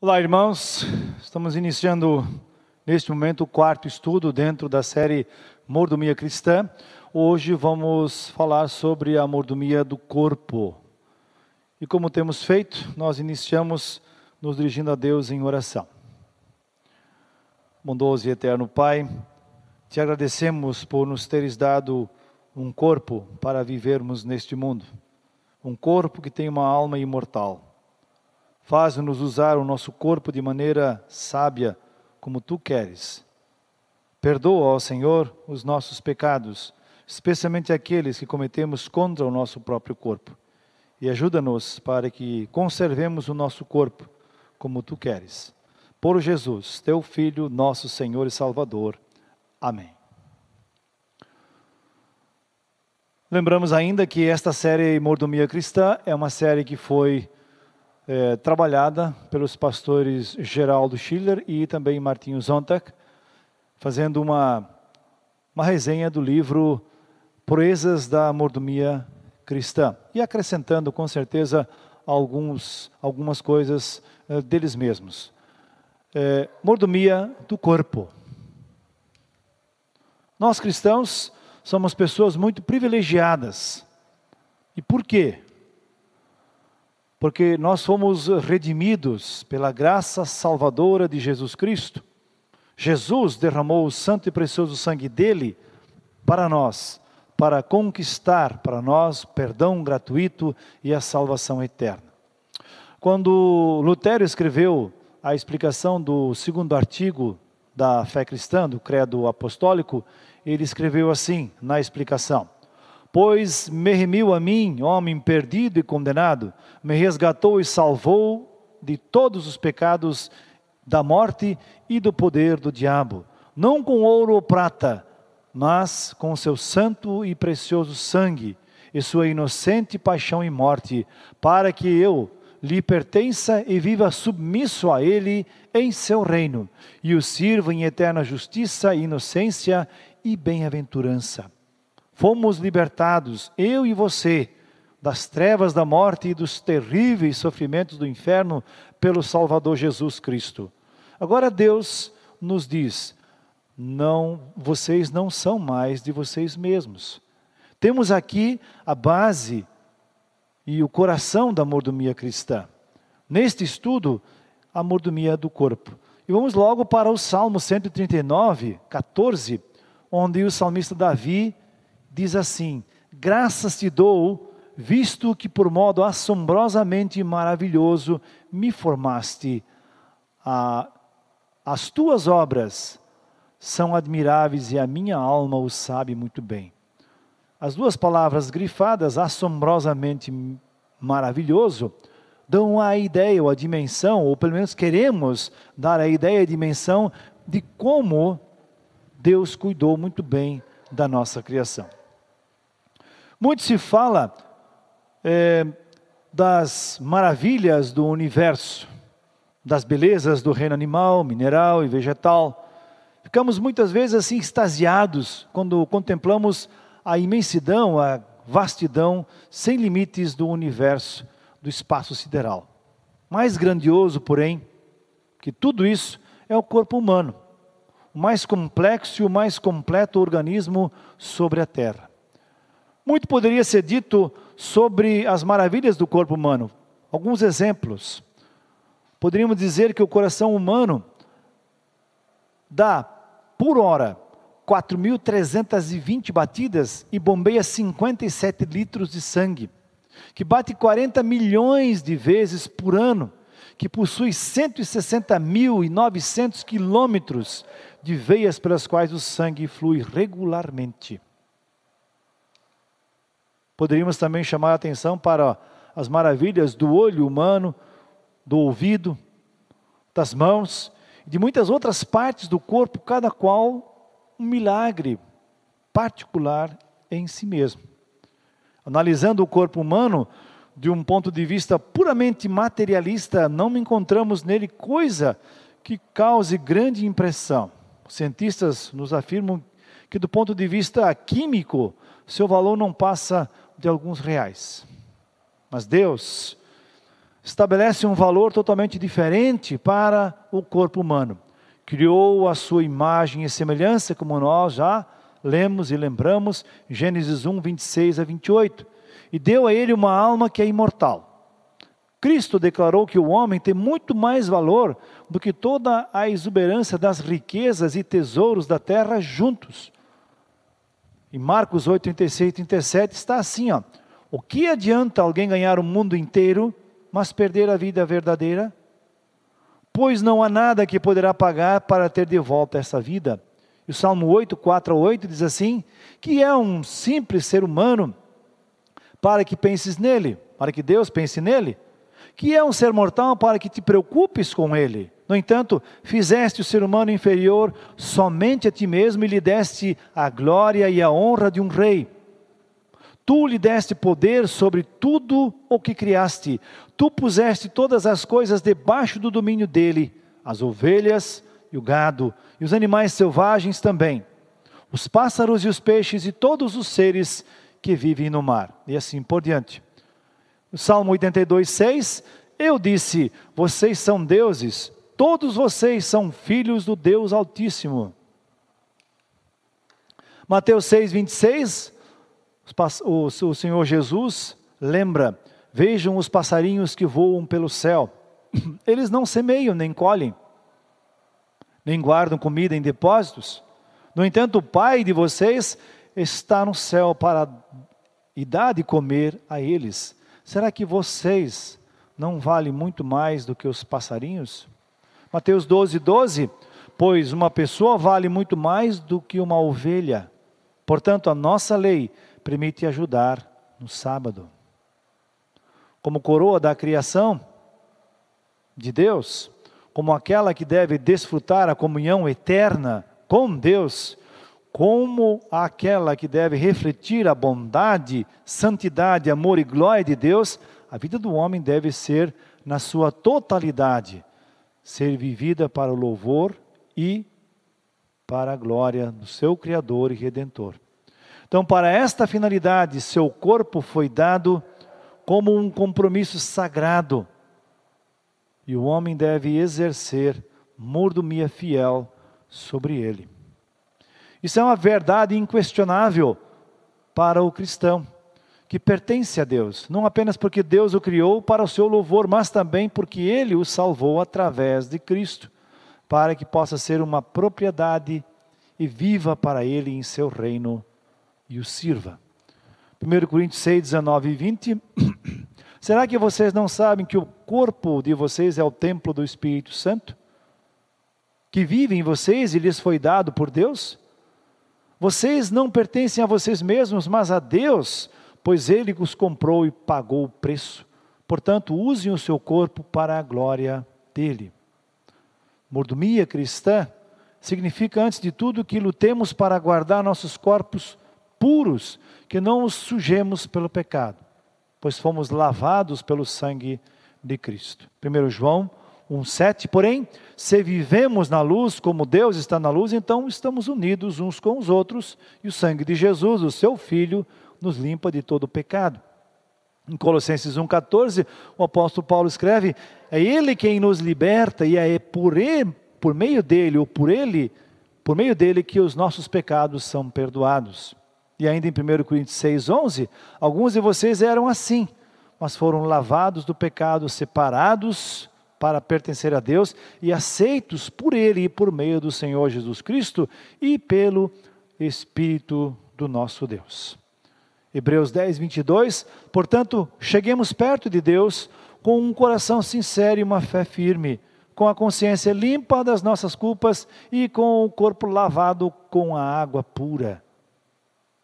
Olá, irmãos. Estamos iniciando neste momento o quarto estudo dentro da série Mordomia Cristã. Hoje vamos falar sobre a mordomia do corpo. E como temos feito, nós iniciamos nos dirigindo a Deus em oração. Bondoso e eterno Pai, te agradecemos por nos teres dado um corpo para vivermos neste mundo. Um corpo que tem uma alma imortal. Faz-nos usar o nosso corpo de maneira sábia, como Tu queres. Perdoa, ó Senhor, os nossos pecados, especialmente aqueles que cometemos contra o nosso próprio corpo. E ajuda-nos para que conservemos o nosso corpo, como Tu queres. Por Jesus, Teu Filho, nosso Senhor e Salvador. Amém. Lembramos ainda que esta série Mordomia Cristã é uma série que foi trabalhada pelos pastores Geraldo Schiller e também Martinho Zontak, fazendo uma resenha do livro Proezas da Mordomia Cristã e acrescentando com certeza algumas coisas deles mesmos. Mordomia do corpo. Nós cristãos somos pessoas muito privilegiadas. E por quê? Porque nós fomos redimidos pela graça salvadora de Jesus Cristo. Jesus derramou o santo e precioso sangue dele para nós, para conquistar para nós perdão gratuito e a salvação eterna. Quando Lutero escreveu a explicação do segundo artigo da fé cristã, do credo apostólico, ele escreveu assim na explicação: pois me remiu a mim, homem perdido e condenado, me resgatou e salvou de todos os pecados da morte e do poder do diabo, não com ouro ou prata, mas com seu santo e precioso sangue, e sua inocente paixão e morte, para que eu lhe pertença e viva submisso a ele em seu reino, e o sirva em eterna justiça, inocência e bem-aventurança. Fomos libertados, eu e você, das trevas da morte e dos terríveis sofrimentos do inferno pelo Salvador Jesus Cristo. Agora Deus nos diz: não, vocês não são mais de vocês mesmos. Temos aqui a base e o coração da mordomia cristã. Neste estudo, a mordomia do corpo. E vamos logo para o Salmo 139, 14, onde o salmista Davi diz assim: graças te dou, visto que por modo assombrosamente maravilhoso me formaste. As tuas obras são admiráveis e a minha alma o sabe muito bem. As duas palavras grifadas, assombrosamente maravilhoso, dão a ideia ou a dimensão, ou pelo menos queremos dar a ideia e a dimensão de como Deus cuidou muito bem da nossa criação. Muito se fala das maravilhas do universo, das belezas do reino animal, mineral e vegetal. Ficamos muitas vezes assim extasiados quando contemplamos a imensidão, a vastidão sem limites do universo, do espaço sideral. Mais grandioso, porém, que tudo isso é o corpo humano, o mais complexo e o mais completo organismo sobre a Terra. Muito poderia ser dito sobre as maravilhas do corpo humano. Alguns exemplos. Poderíamos dizer que o coração humano dá, por hora, 4.320 batidas e bombeia 57 litros de sangue, que bate 40 milhões de vezes por ano, que possui 160.900 quilômetros de veias pelas quais o sangue flui regularmente. Poderíamos também chamar a atenção para as maravilhas do olho humano, do ouvido, das mãos, e de muitas outras partes do corpo, cada qual um milagre particular em si mesmo. Analisando o corpo humano de um ponto de vista puramente materialista, não encontramos nele coisa que cause grande impressão. Os cientistas nos afirmam que do ponto de vista químico, seu valor não passa de alguns reais. Mas Deus estabelece um valor totalmente diferente para o corpo humano. Criou a sua imagem e semelhança, como nós já lemos e lembramos, Gênesis 1, 26 a 28. E deu a ele uma alma que é imortal. Cristo declarou que o homem tem muito mais valor do que toda a exuberância das riquezas e tesouros da terra juntos. Em Marcos 8, 36 e 37 está assim, ó. O que adianta alguém ganhar o mundo inteiro, mas perder a vida verdadeira? Pois não há nada que poderá pagar para ter de volta essa vida. E o Salmo 8, 4 a 8 diz assim, que é um simples ser humano para que penses nele, para que Deus pense nele, que é um ser mortal para que te preocupes com ele. No entanto, fizeste o ser humano inferior somente a ti mesmo e lhe deste a glória e a honra de um rei. Tu lhe deste poder sobre tudo o que criaste. Tu puseste todas as coisas debaixo do domínio dele, as ovelhas e o gado, e os animais selvagens também, os pássaros e os peixes e todos os seres que vivem no mar. E assim por diante. O Salmo 82, 6, eu disse, vocês são deuses, todos vocês são filhos do Deus Altíssimo. Mateus 6, 26, o Senhor Jesus lembra, vejam os passarinhos que voam pelo céu, eles não semeiam nem colhem, nem guardam comida em depósitos, no entanto o Pai de vocês está no céu e dá de comer a eles. Será que vocês não valem muito mais do que os passarinhos? Mateus 12, 12, pois uma pessoa vale muito mais do que uma ovelha, portanto a nossa lei permite ajudar no sábado. Como coroa da criação de Deus, como aquela que deve desfrutar a comunhão eterna com Deus, como aquela que deve refletir a bondade, santidade, amor e glória de Deus, a vida do homem deve ser, na sua totalidade, ser vivida para o louvor e para a glória do seu Criador e Redentor. Então, para esta finalidade, seu corpo foi dado como um compromisso sagrado, e o homem deve exercer mordomia fiel sobre ele. Isso é uma verdade inquestionável para o cristão, que pertence a Deus, não apenas porque Deus o criou para o seu louvor, mas também porque Ele o salvou através de Cristo, para que possa ser uma propriedade e viva para Ele em seu reino e o sirva. 1 Coríntios 6, 19 e 20, será que vocês não sabem que o corpo de vocês é o templo do Espírito Santo, que vive em vocês e lhes foi dado por Deus? Vocês não pertencem a vocês mesmos, mas a Deus, pois Ele os comprou e pagou o preço. Portanto, usem o seu corpo para a glória dEle. Mordomia cristã significa, antes de tudo, que lutemos para guardar nossos corpos puros, que não os sujemos pelo pecado, pois fomos lavados pelo sangue de Cristo. 1 João 1,7, porém, se vivemos na luz como Deus está na luz, então estamos unidos uns com os outros, e o sangue de Jesus, o seu Filho, nos limpa de todo o pecado. Em Colossenses 1,14, o apóstolo Paulo escreve, é Ele quem nos liberta, e é por meio dele que os nossos pecados são perdoados. E ainda em 1 Coríntios 6,11, alguns de vocês eram assim, mas foram lavados do pecado, separados para pertencer a Deus e aceitos por Ele e por meio do Senhor Jesus Cristo e pelo Espírito do nosso Deus. Hebreus 10, 22, portanto, cheguemos perto de Deus com um coração sincero e uma fé firme, com a consciência limpa das nossas culpas e com o corpo lavado com a água pura.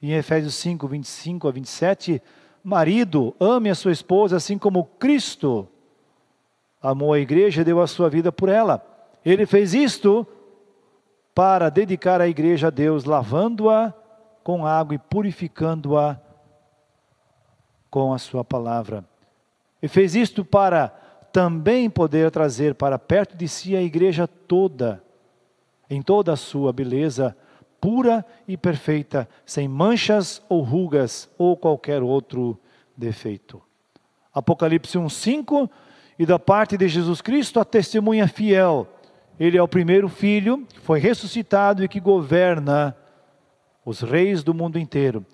Em Efésios 5, 25 a 27, marido, ame a sua esposa assim como Cristo amou a igreja e deu a sua vida por ela. Ele fez isto para dedicar a igreja a Deus, lavando-a com água e purificando-a com a sua palavra. E fez isto para também poder trazer para perto de si a igreja toda, em toda a sua beleza, pura e perfeita, sem manchas ou rugas ou qualquer outro defeito. Apocalipse 1:5, E da parte de Jesus Cristo, a testemunha fiel. Ele é o primeiro filho, que foi ressuscitado e que governa os reis do mundo inteiro.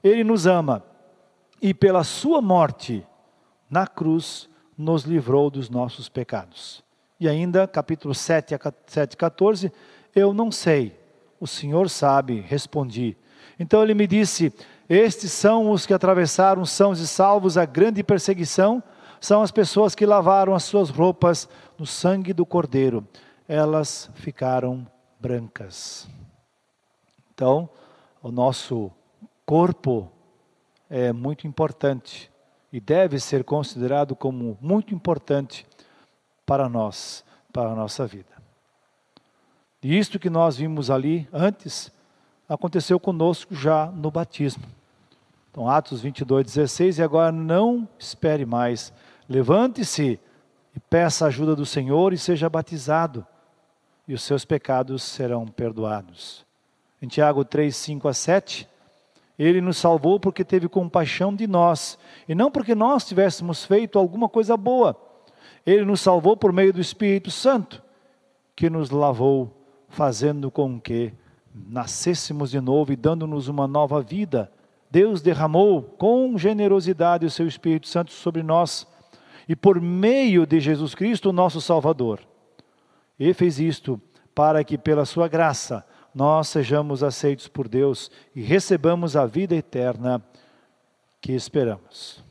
Ele nos ama e pela sua morte na cruz nos livrou dos nossos pecados. E ainda, capítulo 7:14, eu não sei, o Senhor sabe, respondi. Então ele me disse, estes são os que atravessaram sãos e salvos a grande perseguição, são as pessoas que lavaram as suas roupas no sangue do Cordeiro. Elas ficaram brancas. Então, o nosso corpo é muito importante e deve ser considerado como muito importante para nós, para a nossa vida. E isto que nós vimos ali antes, aconteceu conosco já no batismo. Então, Atos 22:16, e agora não espere mais, levante-se e peça a ajuda do Senhor e seja batizado, e os seus pecados serão perdoados. Em Tiago 3:5-7, Ele nos salvou porque teve compaixão de nós, e não porque nós tivéssemos feito alguma coisa boa. Ele nos salvou por meio do Espírito Santo, que nos lavou, fazendo com que nascêssemos de novo e dando-nos uma nova vida. Deus derramou com generosidade o seu Espírito Santo sobre nós, e por meio de Jesus Cristo, o nosso Salvador. E fez isto para que pela sua graça nós sejamos aceitos por Deus e recebamos a vida eterna que esperamos.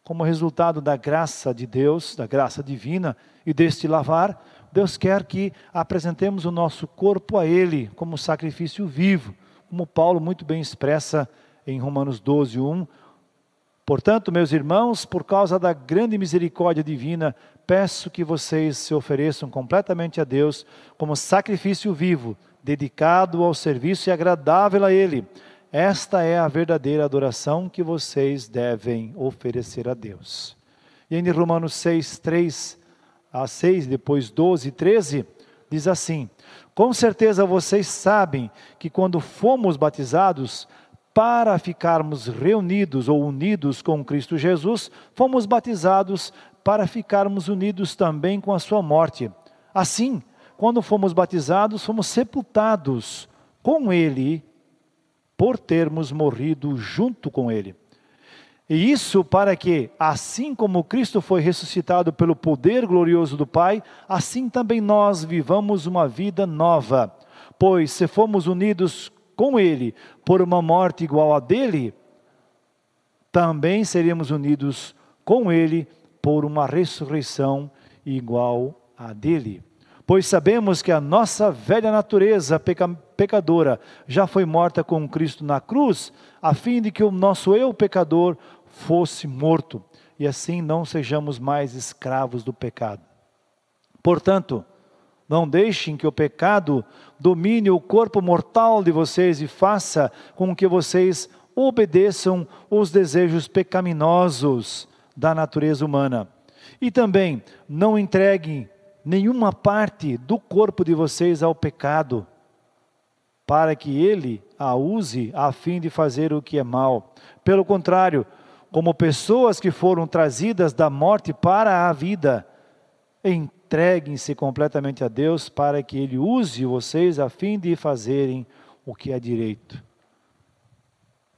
Como resultado da graça de Deus, da graça divina e deste lavar, Deus quer que apresentemos o nosso corpo a Ele como sacrifício vivo, como Paulo muito bem expressa em Romanos 12:1. Portanto, meus irmãos, por causa da grande misericórdia divina, peço que vocês se ofereçam completamente a Deus como sacrifício vivo, dedicado ao serviço e agradável a Ele. Esta é a verdadeira adoração que vocês devem oferecer a Deus. E em Romanos 6:3-6, depois 12:13, diz assim: com certeza vocês sabem que quando fomos batizados, para ficarmos reunidos ou unidos com Cristo Jesus, fomos batizados para ficarmos unidos também com a sua morte. Assim, quando fomos batizados, fomos sepultados com Ele, por termos morrido junto com Ele. E isso para que, assim como Cristo foi ressuscitado pelo poder glorioso do Pai, assim também nós vivamos uma vida nova. Pois se fomos unidos com Ele por uma morte igual a dele, também seremos unidos com Ele por uma ressurreição igual a dele. Pois sabemos que a nossa velha natureza pecadora já foi morta com Cristo na cruz, a fim de que o nosso eu pecador fosse morto, e assim não sejamos mais escravos do pecado. Portanto, não deixem que o pecado domine o corpo mortal de vocês e faça com que vocês obedeçam os desejos pecaminosos da natureza humana. E também não entreguem nenhuma parte do corpo de vocês ao pecado, para que ele a use a fim de fazer o que é mal. Pelo contrário, como pessoas que foram trazidas da morte para a vida, entreguem-se completamente a Deus para que Ele use vocês a fim de fazerem o que é direito.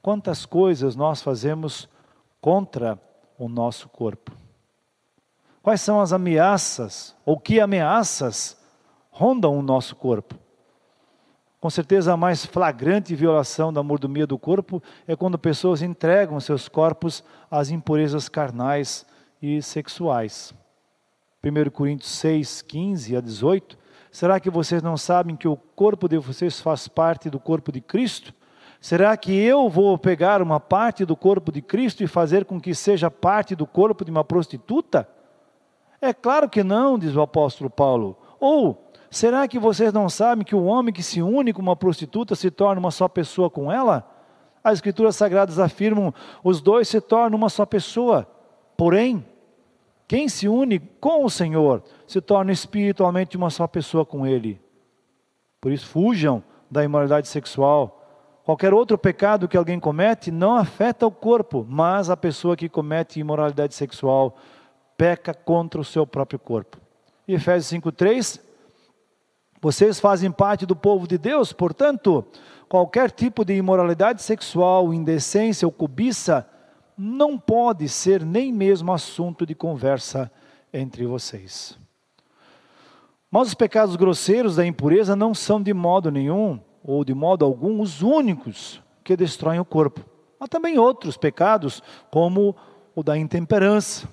Quantas coisas nós fazemos contra o nosso corpo? Quais são as ameaças, ou que ameaças rondam o nosso corpo? Com certeza a mais flagrante violação da mordomia do corpo é quando pessoas entregam seus corpos às impurezas carnais e sexuais. 1 Coríntios 6:15-18, será que vocês não sabem que o corpo de vocês faz parte do corpo de Cristo? Será que eu vou pegar uma parte do corpo de Cristo e fazer com que seja parte do corpo de uma prostituta? É claro que não, diz o apóstolo Paulo. Ou, será que vocês não sabem que o homem que se une com uma prostituta se torna uma só pessoa com ela? As Escrituras Sagradas afirmam, os dois se tornam uma só pessoa. Porém, quem se une com o Senhor se torna espiritualmente uma só pessoa com Ele. Por isso, fujam da imoralidade sexual. Qualquer outro pecado que alguém comete não afeta o corpo, mas a pessoa que comete imoralidade sexual peca contra o seu próprio corpo. E Efésios 5:3, vocês fazem parte do povo de Deus, portanto, qualquer tipo de imoralidade sexual, indecência ou cobiça não pode ser nem mesmo assunto de conversa entre vocês. Mas os pecados grosseiros da impureza não são de modo nenhum, ou de modo algum, os únicos que destroem o corpo. Há também outros pecados, como o da intemperança,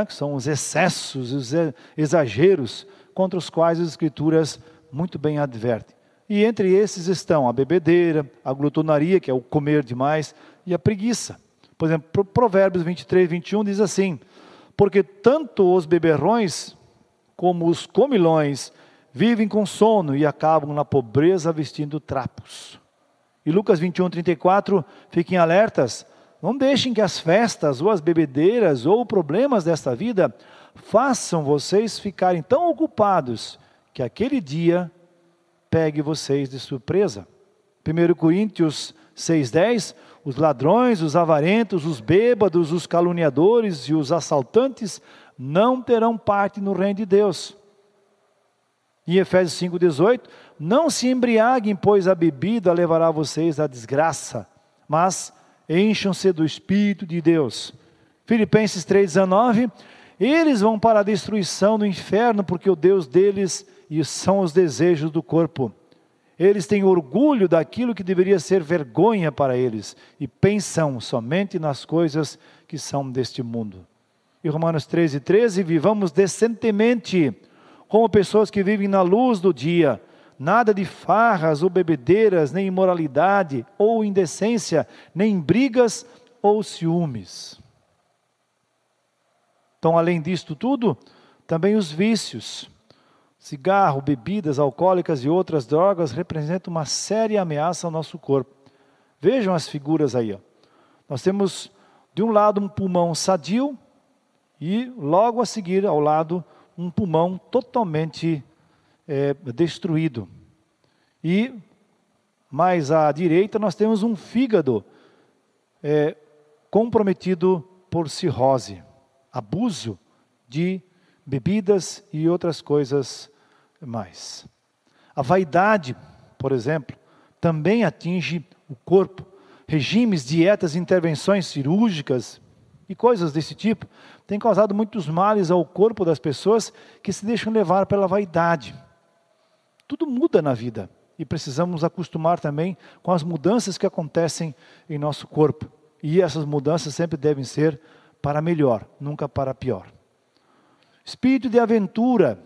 que são os excessos, os exageros, contra os quais as Escrituras muito bem advertem. E entre esses estão a bebedeira, a glutonaria, que é o comer demais, e a preguiça. Por exemplo, Provérbios 23:21 diz assim: porque tanto os beberrões como os comilões vivem com sono e acabam na pobreza vestindo trapos. E Lucas 21:34, fiquem alertas, não deixem que as festas ou as bebedeiras ou problemas desta vida façam vocês ficarem tão ocupados que aquele dia pegue vocês de surpresa. 1 Coríntios 6:10, os ladrões, os avarentos, os bêbados, os caluniadores e os assaltantes não terão parte no reino de Deus. E Efésios 5:18, não se embriaguem, pois a bebida levará vocês à desgraça, mas encham-se do Espírito de Deus. Filipenses 3:19, eles vão para a destruição no inferno, porque o Deus deles são os desejos do corpo. Eles têm orgulho daquilo que deveria ser vergonha para eles, e pensam somente nas coisas que são deste mundo. E Romanos 13:13, vivamos decentemente, como pessoas que vivem na luz do dia, nada de farras ou bebedeiras, nem imoralidade ou indecência, nem brigas ou ciúmes. Então, além disto tudo, também os vícios, cigarro, bebidas alcoólicas e outras drogas representam uma séria ameaça ao nosso corpo. Vejam as figuras aí. Nós temos, de um lado, um pulmão sadio e logo a seguir, ao lado, um pulmão totalmente destruído. E mais à direita nós temos um fígado comprometido por cirrose, abuso de bebidas e outras coisas mais. A vaidade, por exemplo, também atinge o corpo. Regimes, dietas, intervenções cirúrgicas e coisas desse tipo têm causado muitos males ao corpo das pessoas que se deixam levar pela vaidade. Tudo muda na vida e precisamos nos acostumar também com as mudanças que acontecem em nosso corpo. E essas mudanças sempre devem ser para melhor, nunca para pior. Espírito de aventura,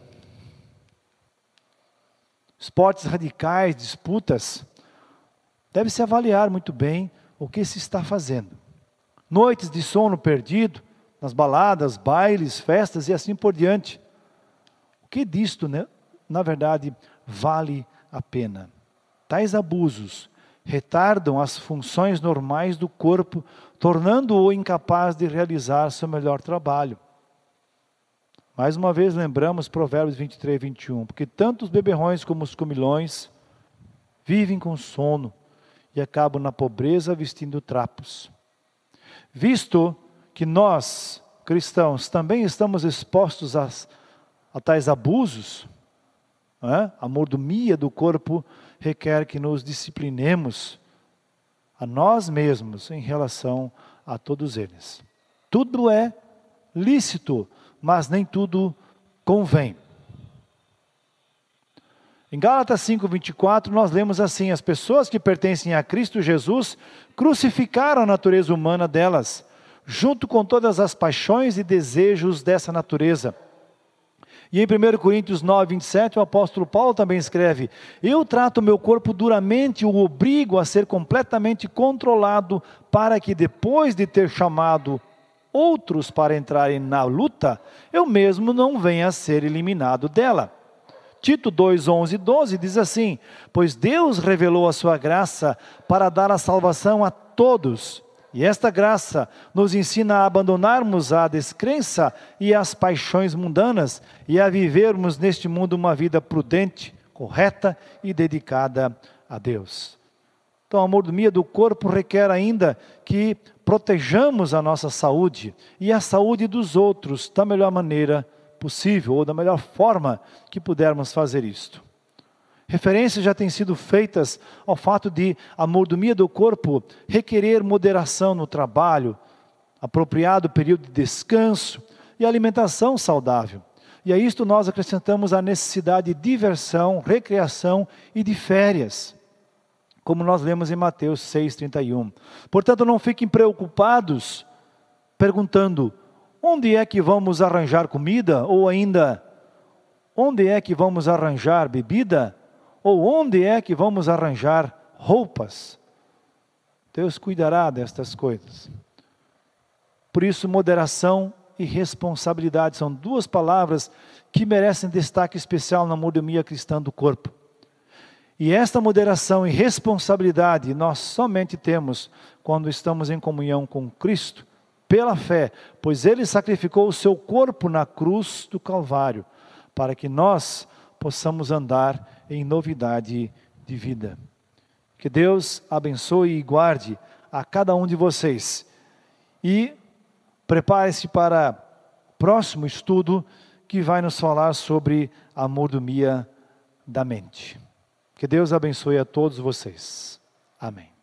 esportes radicais, disputas, deve-se avaliar muito bem o que se está fazendo. Noites de sono perdido, nas baladas, bailes, festas e assim por diante. O que disto, na verdade, vale a pena? Tais abusos retardam as funções normais do corpo, tornando-o incapaz de realizar seu melhor trabalho. Mais uma vez lembramos Provérbios 23:21, porque tanto os beberrões como os comilões vivem com sono e acabam na pobreza vestindo trapos. Visto que nós, cristãos, também estamos expostos a tais abusos, a mordomia do corpo requer que nos disciplinemos a nós mesmos em relação a todos eles. Tudo é lícito, mas nem tudo convém. Em Gálatas 5:24 nós lemos assim: as pessoas que pertencem a Cristo Jesus crucificaram a natureza humana delas, junto com todas as paixões e desejos dessa natureza. E em 1 Coríntios 9:27 o apóstolo Paulo também escreve: eu trato meu corpo duramente, o obrigo a ser completamente controlado, para que depois de ter chamado outros para entrarem na luta, eu mesmo não venha a ser eliminado dela. Tito 2:11 e 12 diz assim: pois Deus revelou a sua graça para dar a salvação a todos, e esta graça nos ensina a abandonarmos a descrença e as paixões mundanas, e a vivermos neste mundo uma vida prudente, correta e dedicada a Deus. Então a mordomia do corpo requer ainda que protejamos a nossa saúde e a saúde dos outros da melhor maneira possível, ou da melhor forma que pudermos fazer isto. Referências já têm sido feitas ao fato de a mordomia do corpo requerer moderação no trabalho, apropriado período de descanso e alimentação saudável. E a isto nós acrescentamos a necessidade de diversão, recreação e de férias, como nós lemos em Mateus 6,31. Portanto, não fiquem preocupados perguntando: onde é que vamos arranjar comida? Ou ainda, onde é que vamos arranjar bebida? Ou onde é que vamos arranjar roupas? Deus cuidará destas coisas. Por isso, moderação e responsabilidade são duas palavras que merecem destaque especial na mordomia cristã do corpo. E esta moderação e responsabilidade nós somente temos quando estamos em comunhão com Cristo, pela fé, pois Ele sacrificou o seu corpo na cruz do Calvário, para que nós possamos andar em novidade de vida. Que Deus abençoe e guarde a cada um de vocês. E prepare-se para o próximo estudo que vai nos falar sobre a mordomia da mente. Que Deus abençoe a todos vocês. Amém.